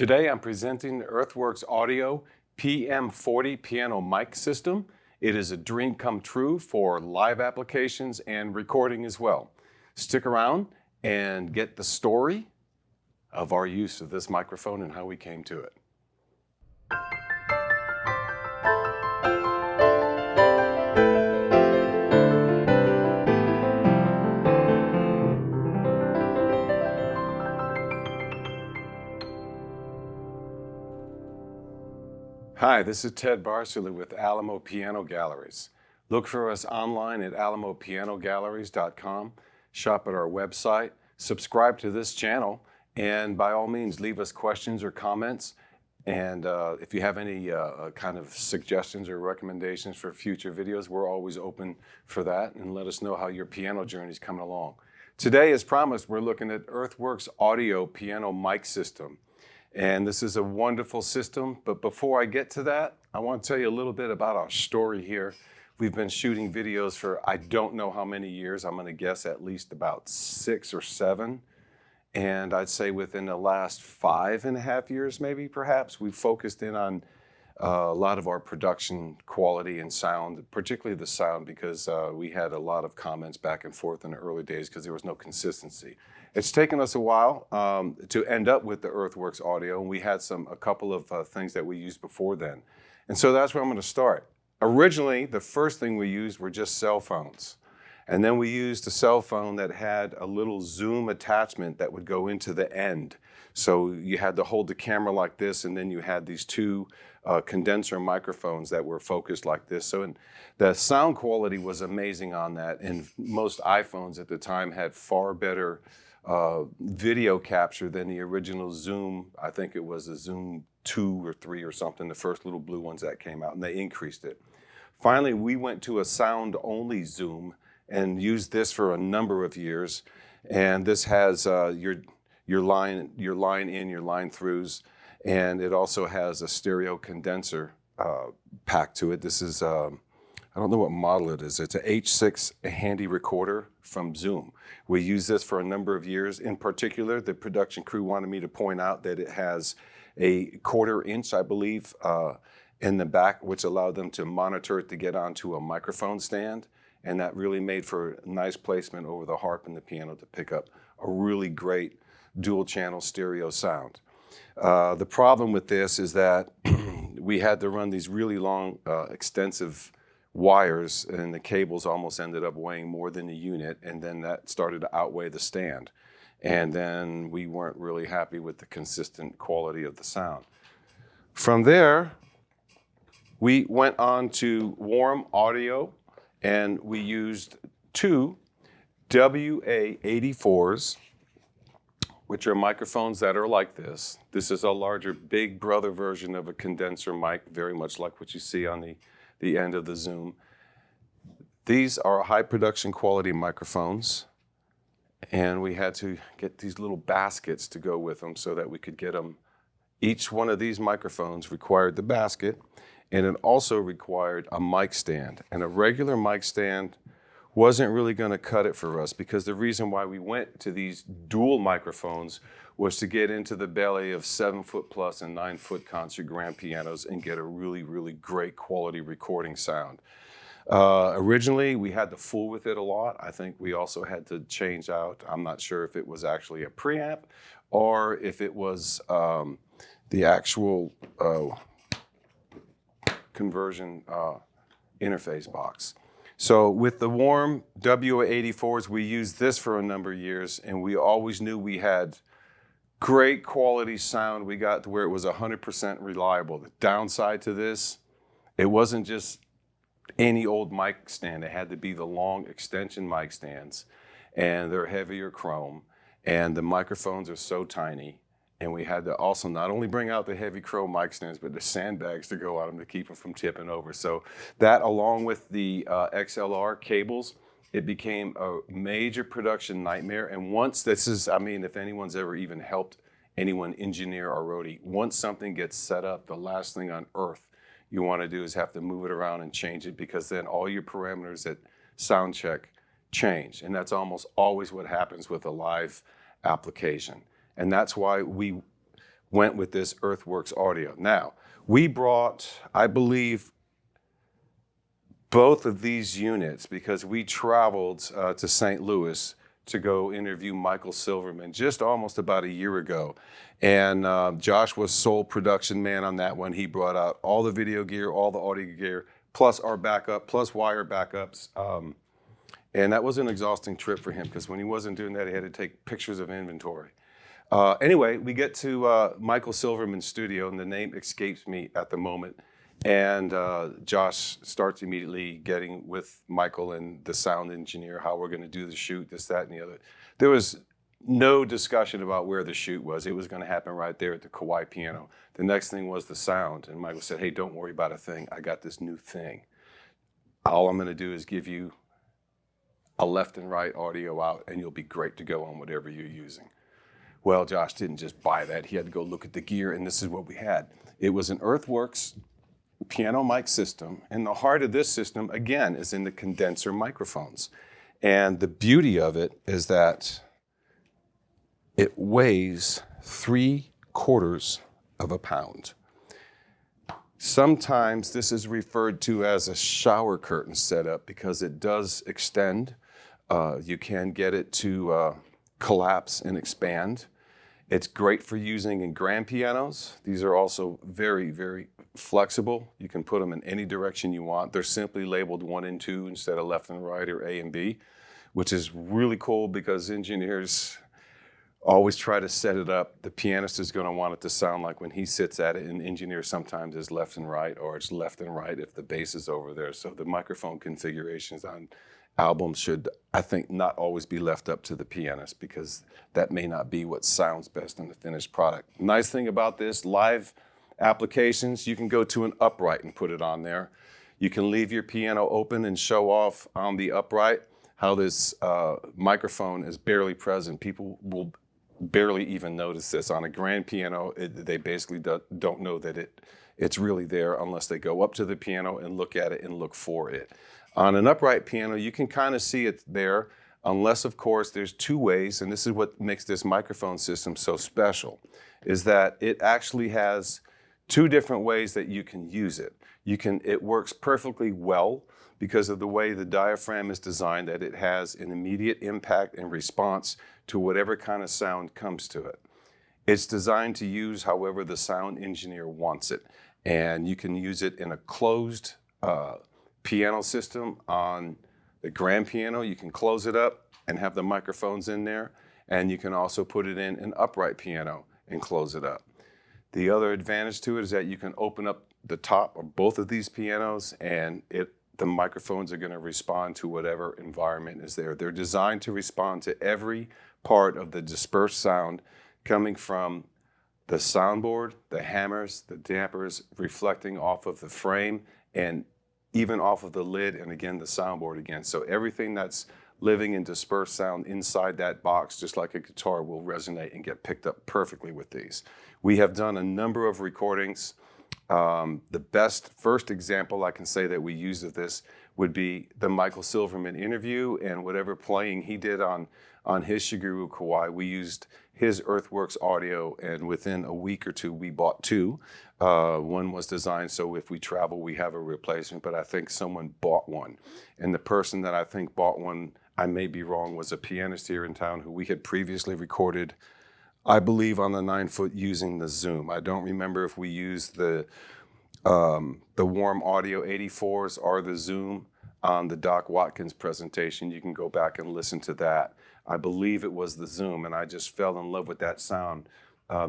Today I'm presenting the Earthworks Audio PM40 Piano Mic System. It is a dream come true for live applications and recording as well. Stick around and get the story of our use of this microphone and how we came to it. Hi, this is Ted Barsula with Alamo Piano Galleries. Look for us online at alamopianogalleries.com. Shop at our website, subscribe to this channel, and by all means leave us questions or comments. And if you have any kind of suggestions or recommendations for future videos, we're always open for that, and let us know how your piano journey is coming along. Today, as promised, we're looking at Earthworks Audio Piano Mic System. And this is a wonderful system, but before I get to that, I want to tell you a little bit about our story here. We've been shooting videos for I don't know how many years. I'm going to guess at least about 6 or 7. And I'd say within the last 5.5 years, maybe perhaps, we've focused in on a lot of our production quality and sound, particularly the sound, because we had a lot of comments back and forth in the early days because there was no consistency. It's taken us a while to end up with the Earthworks Audio, and we had a couple of things that we used before then. And so that's where I'm going to start. Originally, the first thing we used were just cell phones. And then we used a cell phone that had a little zoom attachment that would go into the end. So you had to hold the camera like this, and then you had these two condenser microphones that were focused like this. So the sound quality was amazing on that, and most iPhones at the time had far better video capture than the original Zoom. I think it was a Zoom 2 or 3 or something, the first little blue ones that came out, and they increased it. Finally, we went to a sound-only Zoom and used this for a number of years. And this has your line in, your line throughs, and it also has a stereo condenser pack to it. This is I don't know what model it is. It's an H6 handy recorder from Zoom. We used this for a number of years. In particular, the production crew wanted me to point out that it has a 1/4 inch, I believe, in the back, which allowed them to monitor it to get onto a microphone stand. And that really made for a nice placement over the harp and the piano to pick up a really great dual channel stereo sound. The problem with this is that we had to run these really long, extensive wires, and the cables almost ended up weighing more than the unit, and then that started to outweigh the stand. And then we weren't really happy with the consistent quality of the sound. From there, we went on to Warm Audio, and we used 2 WA-84s, which are microphones that are like this. This is a larger, big brother version of a condenser mic, very much like what you see on the end of the Zoom. These are high production quality microphones, and we had to get these little baskets to go with them so that we could get them. Each one of these microphones required the basket, and it also required a mic stand. And a regular mic stand wasn't really going to cut it for us, because the reason why we went to these dual microphones was to get into the belly of 7-foot plus and 9-foot concert grand pianos and get a really, really great quality recording sound. Originally, we had to fool with it a lot. I think we also had to change out, I'm not sure if it was actually a preamp or if it was the actual conversion interface box. So with the Warm WA-84s, we used this for a number of years, and we always knew we had great quality sound. We got to where it was 100% reliable. The downside to this, it wasn't just any old mic stand. It had to be the long extension mic stands, and they're heavier chrome, and the microphones are so tiny. And we had to also not only bring out the heavy chrome mic stands, but the sandbags to go on them to keep them from tipping over. So that, along with the XLR cables, it became a major production nightmare. And once this is, I mean, if anyone's ever even helped anyone engineer or roadie, once something gets set up, the last thing on earth you want to do is have to move it around and change it, because then all your parameters at sound check change. And that's almost always what happens with a live application. And that's why we went with this Earthworks audio. Now, we brought, I believe, both of these units because we traveled to St. Louis to go interview Michael Silverman just almost about a year ago. And Josh was sole production man on that one. He brought out all the video gear, all the audio gear, plus our backup, plus wire backups. And that was an exhausting trip for him because when he wasn't doing that, he had to take pictures of inventory. Anyway, we get to Michael Silverman's studio, and the name escapes me at the moment. And Josh starts immediately getting with Michael and the sound engineer, how we're going to do the shoot, this, that, and the other. There was no discussion about where the shoot was. It was going to happen right there at the Kawai piano. The next thing was the sound. And Michael said, hey, don't worry about a thing. I got this new thing. All I'm going to do is give you a left and right audio out, and you'll be great to go on whatever you're using. Well, Josh didn't just buy that. He had to go look at the gear, and this is what we had. It was an Earthworks piano mic system, and the heart of this system, again, is in the condenser microphones. And the beauty of it is that it weighs 3/4 of a pound. Sometimes this is referred to as a shower curtain setup because it does extend. You can get it to collapse and expand. It's great for using in grand pianos. These are also very, very flexible. You can put them in any direction you want. They're simply labeled 1 and 2 instead of left and right or A and B, which is really cool because engineers always try to set it up. The pianist is going to want it to sound like when he sits at it, and engineer sometimes is left and right, or it's left and right if the bass is over there. So the microphone configurations on albums should, I think, not always be left up to the pianist because that may not be what sounds best in the finished product. Nice thing about this, live applications, you can go to an upright and put it on there. You can leave your piano open and show off on the upright how this microphone is barely present. People will barely even notice this. On a grand piano, they basically don't know that it's really there unless they go up to the piano and look at it and look for it. On an upright piano, you can kind of see it there, unless, of course, there's 2 ways, and this is what makes this microphone system so special, is that it actually has 2 different ways that you can use it. It works perfectly well because of the way the diaphragm is designed, that it has an immediate impact and response to whatever kind of sound comes to it. It's designed to use however the sound engineer wants it, and you can use it in a closed piano system. On the grand piano, you can close it up and have the microphones in there, and you can also put it in an upright piano and close it up. The other advantage to it is that you can open up the top of both of these pianos, and the microphones are going to respond to whatever environment is there. They're designed to respond to every part of the dispersed sound coming from the soundboard, the hammers, the dampers, reflecting off of the frame, and even off of the lid, and again, the soundboard again. So everything that's living in dispersed sound inside that box, just like a guitar, will resonate and get picked up perfectly with these. We have done a number of recordings. The best first example I can say that we used of this would be the Michael Silverman interview, and whatever playing he did on his Shigeru Kawai. We used his Earthworks audio, and within a week or 2, we bought 2. One was designed so if we travel, we have a replacement, but I think someone bought one. And the person that I think bought one, I may be wrong, was a pianist here in town who we had previously recorded, I believe, on the 9-foot using the Zoom. I don't remember if we used the Warm Audio 84s or the Zoom on the Doc Watkins presentation. You can go back and listen to that. I believe it was the Zoom, and I just fell in love with that sound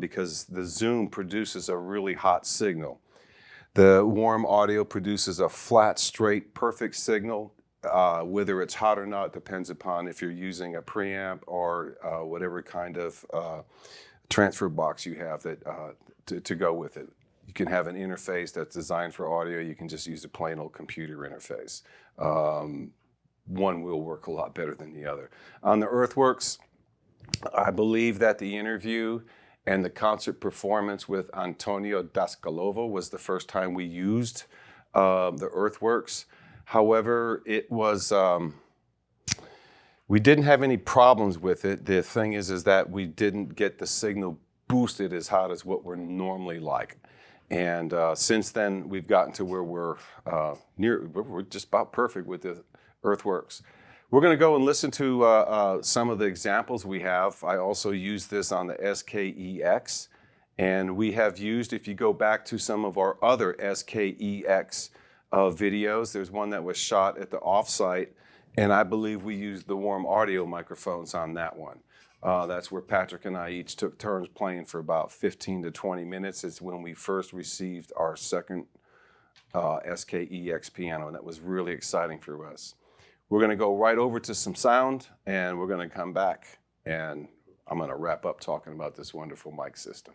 because the Zoom produces a really hot signal. The Warm Audio produces a flat, straight, perfect signal. Whether it's hot or not depends upon if you're using a preamp or whatever kind of transfer box you have that to go with it. You can have an interface that's designed for audio. You can just use a plain old computer interface. One will work a lot better than the other. On the Earthworks, I believe that the interview and the concert performance with Antonio Dascalovo was the first time we used the Earthworks. However, it was, we didn't have any problems with it. The thing is that we didn't get the signal boosted as hot as what we're normally like. And since then, we've gotten to where we're just about perfect with the Earthworks. We're going to go and listen to some of the examples we have. I also use this on the SKEX, and we have used, if you go back to some of our other SKEX videos, there's one that was shot at the offsite, and I believe we used the warm audio microphones on that one. That's where Patrick and I each took turns playing for about 15 to 20 minutes. It's when we first received our second SKEX piano, and that was really exciting for us. We're going to go right over to some sound, and we're going to come back, and I'm going to wrap up talking about this wonderful mic system.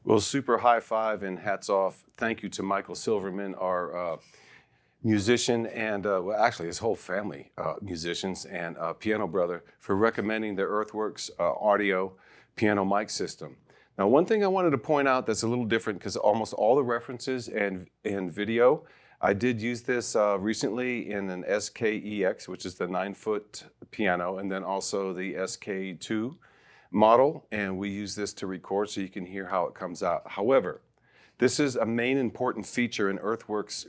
Well, super high five and hats off. Thank you to Michael Silverman, our musician, and well, actually his whole family, musicians, and piano brother, for recommending the Earthworks audio piano mic system. Now, one thing I wanted to point out that's a little different, because almost all the references and video, I did use this recently in an SKEX, which is the 9-foot piano, and then also the SK2 model, and we use this to record so you can hear how it comes out. However, this is a main important feature in Earthworks.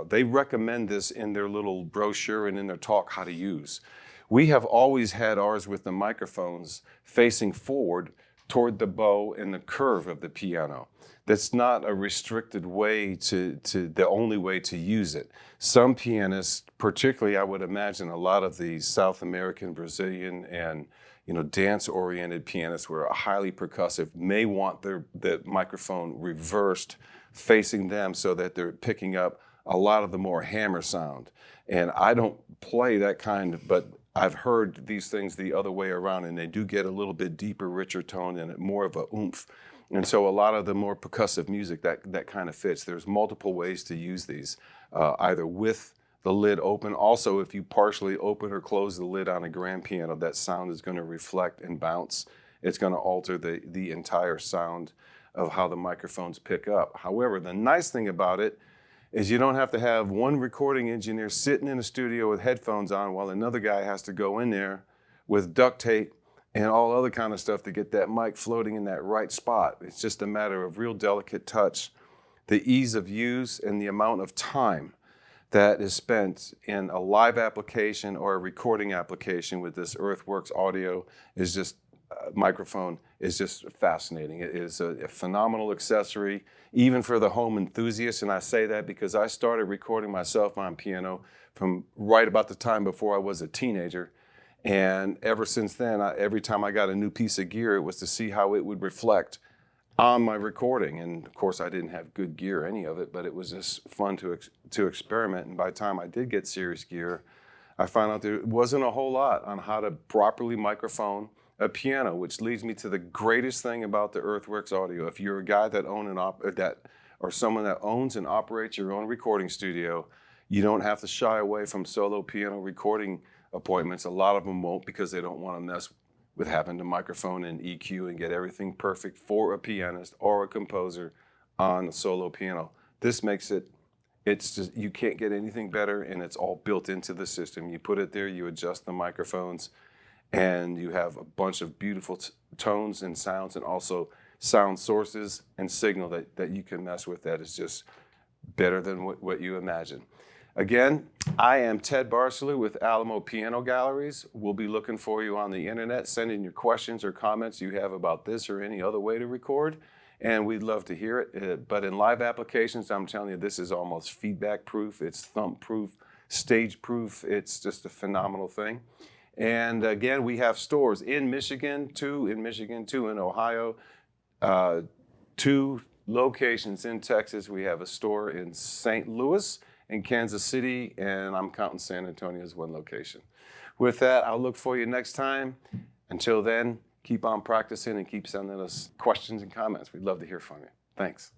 They recommend this in their little brochure and in their talk how to use. We have always had ours with the microphones facing forward toward the bow and the curve of the piano. That's not a restricted way to the only way to use it. Some pianists, particularly I would imagine a lot of the South American, Brazilian, and dance-oriented pianists who are highly percussive, may want the microphone reversed facing them so that they're picking up a lot of the more hammer sound. And I don't play that kind, but I've heard these things the other way around, and they do get a little bit deeper, richer tone and more of a oomph. And so a lot of the more percussive music, that kind of fits. There's multiple ways to use these, either with the lid open. Also, if you partially open or close the lid on a grand piano, that sound is going to reflect and bounce. It's going to alter the entire sound of how the microphones pick up. However, the nice thing about it is you don't have to have one recording engineer sitting in a studio with headphones on while another guy has to go in there with duct tape and all other kind of stuff to get that mic floating in that right spot. It's just a matter of real delicate touch. The ease of use and the amount of time that is spent in a live application or a recording application with this Earthworks audio is just microphone is just fascinating. It is a phenomenal accessory, even for the home enthusiast. And I say that because I started recording myself on piano from right about the time before I was a teenager. And ever since then, every time I got a new piece of gear, it was to see how it would reflect on my recording. And of course, I didn't have good gear, any of it, but it was just fun to experiment. And by the time I did get serious gear, I found out there wasn't a whole lot on how to properly microphone a piano, which leads me to the greatest thing about the Earthworks audio. If you're a guy that or someone that owns and operates your own recording studio, you don't have to shy away from solo piano recording appointments. A lot of them won't, because they don't want to mess with having to microphone and EQ and get everything perfect for a pianist or a composer on a solo piano. This makes it's just, you can't get anything better, and it's all built into the system. You put it there, you adjust the microphones, and you have a bunch of beautiful tones and sounds, and also sound sources and signal that you can mess with that is just better than what you imagine. Again, I am Ted Barcelou with Alamo Piano Galleries. We'll be looking for you on the internet. Send in your questions or comments you have about this or any other way to record, and we'd love to hear it. But in live applications, I'm telling you, this is almost feedback proof. It's thump proof, stage proof. It's just a phenomenal thing. And again, we have stores in Michigan, two in Ohio, 2 locations in Texas. We have a store in St. Louis and Kansas City, and I'm counting San Antonio as one location. With that, I'll look for you next time. Until then, keep on practicing and keep sending us questions and comments. We'd love to hear from you. Thanks.